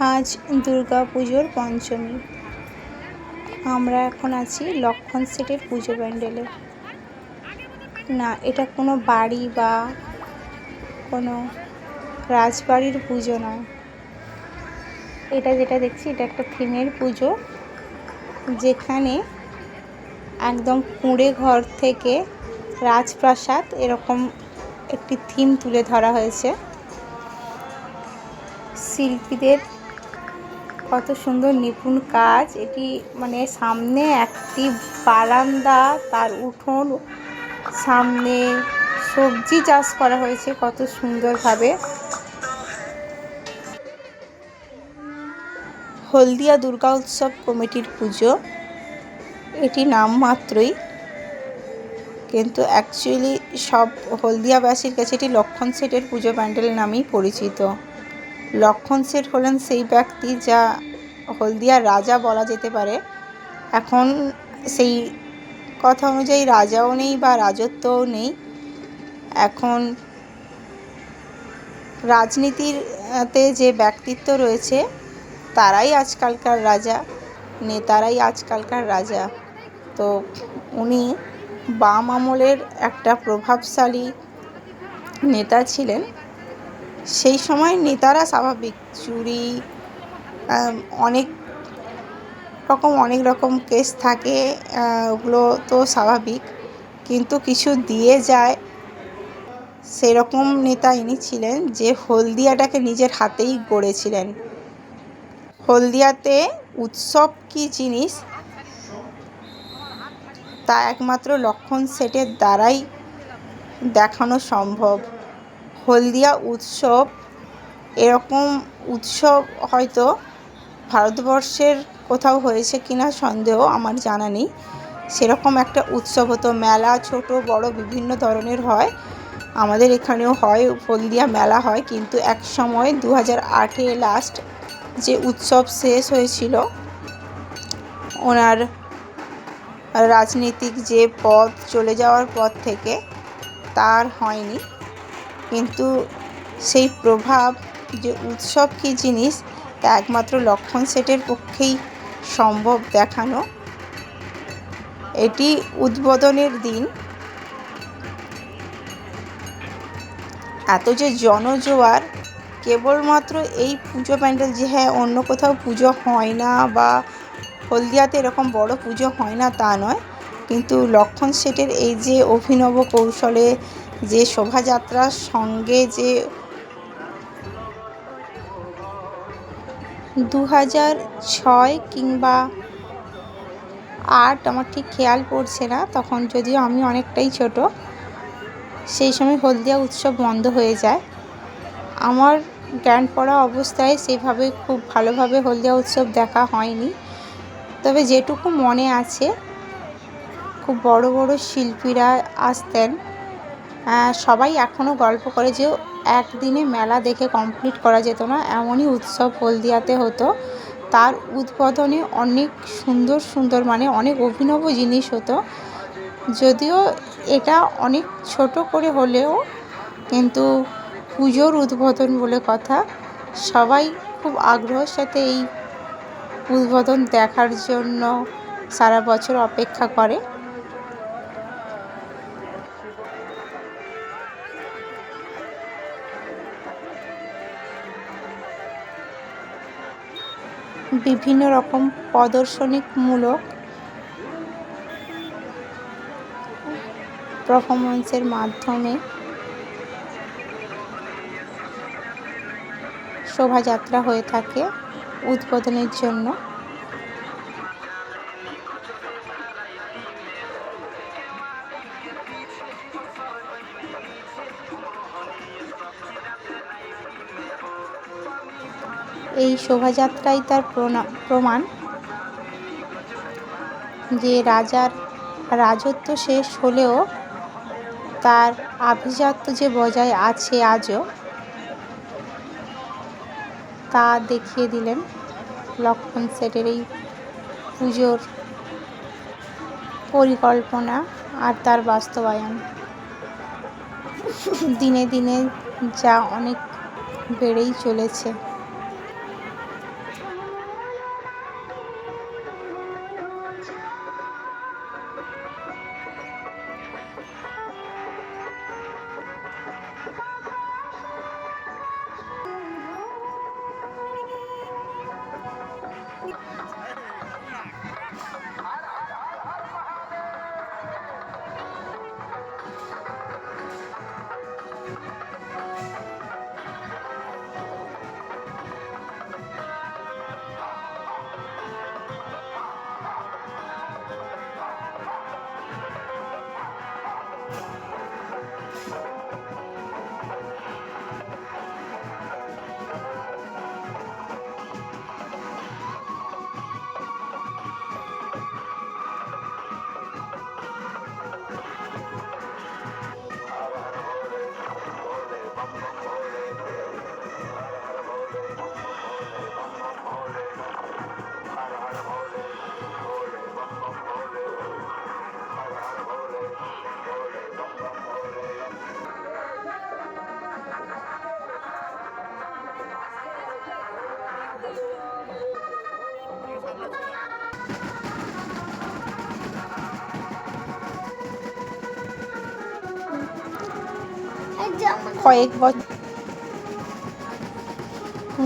আজ দুর্গা পুজোর পঞ্চমী। আমরা এখন আছি লক্ষণ সেটের পুজো প্যান্ডেলে। না, এটা কোনো বাড়ি বা কোনো রাজবাড়ির পুজো নয়। এটা যেটা দেখছি এটা একটা থিমের পুজো, যেখানে একদম কুঁড়ে ঘর থেকে রাজপ্রাসাদ এরকম একটি থিম তুলে ধরা হয়েছে। শিল্পীদের কত সুন্দর নিপুণ কাজ। এটি মানে সামনে একটি বারান্দা, তার উঠোন, সামনে সবজি চাষ করা হয়েছে কত সুন্দরভাবে। হলদিয়া দুর্গা উৎসব কমিটির পুজো। এটি নামমাত্রই, কিন্তু অ্যাকচুয়ালি সব হলদিয়াবাসীর কাছে এটি লক্ষণ সেটের পুজো প্যান্ডেল নামেই পরিচিত। লক্ষণ সেট হলেন সেই ব্যক্তি যা হলদিয়ার রাজা বলা যেতে পারে। এখন সেই কথা অনুযায়ী রাজাও নেই বা রাজত্বও নেই। এখন রাজনীতিতে যে ব্যক্তিত্ব রয়েছে তারাই আজকালকার রাজা, নেতারাই আজকালকার রাজা। তো উনি বাম আমলের একটা প্রভাবশালী নেতা ছিলেন। সেই সময় নেতারা স্বাভাবিক চুরি, অনেক রকম কেস থাকে, ওগুলো তো স্বাভাবিক, কিন্তু কিছু দিয়ে যায় সেরকম নেতা ইনি ছিলেন যে হলদিয়াটাকে নিজের হাতেই গড়েছিলেন। হলদিয়াতে উৎসব কী জিনিস তা একমাত্র লক্ষণ সেটের দ্বারাই দেখানো সম্ভব। হলদিয়া উৎসব, এরকম উৎসব হয়তো ভারতবর্ষের কোথাও হয়েছে কিনা সন্দেহ, আমার জানা নেই। সেরকম একটা উৎসব হতো, মেলা ছোট বড় বিভিন্ন ধরনের হয়। আমাদের এখানেও হয়, হলদিয়া মেলা হয়, কিন্তু এক সময় 2008-এ লাস্ট যে উৎসব শেষ হয়েছিল, ওনার রাজনীতিক যে পথ চলে যাওয়ার পর থেকে তার হয়নি। কিন্তু সেই প্রভাব, যে উৎসব কী জিনিস তা একমাত্র লক্ষণ সেটের পক্ষেই সম্ভব দেখানো। এটি উদ্বোধনের দিন এত যে জনজোয়ার, কেবলমাত্র এই পুজো প্যান্ডেল, যে হ্যাঁ অন্য কোথাও পুজো হয় না বা হলদিয়াতে এরকম বড় পুজো হয় না তা নয়, কিন্তু লক্ষণ সেটের এই যে অভিনব কৌশলে যে শোভাযাত্রার সঙ্গে যে 2006 কিংবা 2008, আমার ঠিক খেয়াল পড়ছে না, তখন যদিও আমি অনেকটাই ছোট, সেই সময় হলদিয়া উৎসব বন্ধ হয়ে যায়। আমার জ্ঞান পড়া অবস্থায় সেভাবে খুব ভালোভাবে হলদিয়া উৎসব দেখা হয়নি। তবে যেটুকু মনে আছে, খুব বড় বড় শিল্পীরা আসতেন। সবাই এখনও গল্প করে যে একদিনে মেলা দেখে কমপ্লিট করা যেত না, এমনই উৎসব হলদিয়াতে হতো। তার উদ্বোধনে অনেক সুন্দর সুন্দর মানে অনেক অভিনব জিনিস হতো। যদিও এটা অনেক ছোট করে হলেও কিন্তু পুজোর উদ্বোধন বলে কথা, সবাই খুব আগ্রহের সাথে এই উদ্বোধন দেখার জন্য সারা বছর অপেক্ষা করে। বিভিন্ন রকম প্রদর্শনীমূলক পারফরমেন্সের মাধ্যমে শোভাযাত্রা হয়ে থাকে উদ্বোধনের জন্য। এই শোভাযাত্রাই তার প্রমাণ যে রাজার রাজত্ব শেষ হলেও তার আভিজাত্য যে বজায় আছে আজও, তা দেখিয়ে দিলেন লক্ষণ সেটের এই পুজোর পরিকল্পনা আর তার বাস্তবায়ন। দিনে দিনে যা অনেক বেড়েই চলেছে।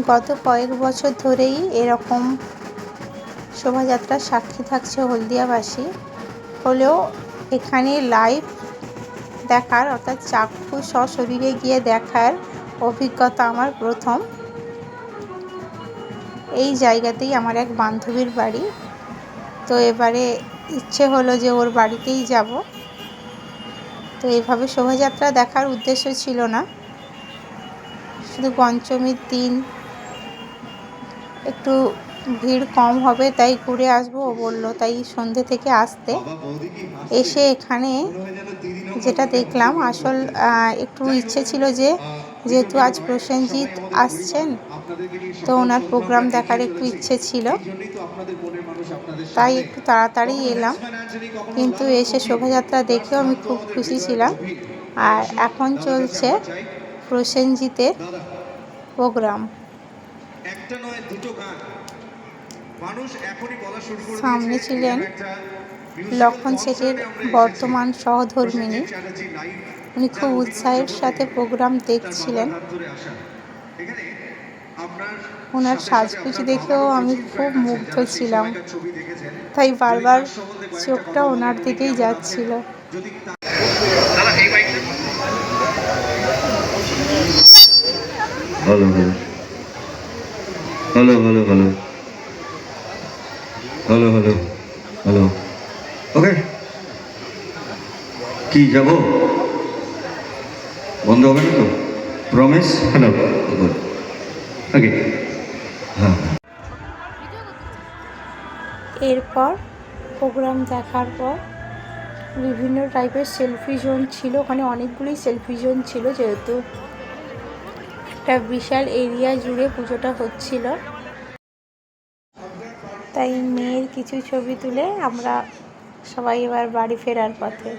গত কয়েক বছর ধরেই এরকম শোভাযাত্রার সাক্ষী থাকছে হলদিয়াবাসী, হলেও এখানে লাইভ দেখার অর্থাৎ চাক্ষু সশরীরে গিয়ে দেখার অভিজ্ঞতা আমার প্রথম। এই জায়গাতেই আমার এক বান্ধবীর বাড়ি, তো এবারে ইচ্ছে হলো যে ওর বাড়িতেই যাব। তো এইভাবে শোভাযাত্রা দেখার উদ্দেশ্য ছিল না, শুধু পঞ্চমীর দিন একটু ভিড় কম হবে তাই ঘুরে আসবো ও বললো, তাই সন্ধ্যে থেকে আসতে। এসে এখানে যেটা দেখলাম, আসল একটু ইচ্ছে ছিল যে যেহেতু আজ প্রসেনজিৎ আসছেন, তো ওনার প্রোগ্রাম দেখার একটু ইচ্ছে ছিল, তাই একটু তাড়াতাড়ি এলাম। কিন্তু এসে শোভাযাত্রা দেখেও আমি খুব খুশি ছিলাম। আর এখন চলছে প্রসেনজিতের প্রোগ্রাম। সামনে ছিলেন লক্ষণ শেঠের বর্তমান সহধর্মিণী, উনি খুব উৎসাহের সাথে প্রোগ্রাম দেখছিলেন। ওনার সাজগুজ দেখেও আমি খুব মুগ্ধ ছিলাম, তাই বারবার চোখটা ওনার দিকেই যাচ্ছিল। Hello hello hello hello hello hello hello, okay কি যাব, বন্ধ হবে না তো? প্রমিস? হ্যালো, ওকে হ্যাঁ। এরপর প্রোগ্রাম দেখার পর বিভিন্ন টাইপের সেলফি জোন ছিল, ওখানে অনেকগুলি সেলফি জোন ছিল, যেহেতু একটা বিশাল এরিয়া জুড়ে পুজোটা হচ্ছিল। তাই মেয়ের কিছু ছবি তুলে আমরা সবাই এবার বাড়ি ফেরার পথে।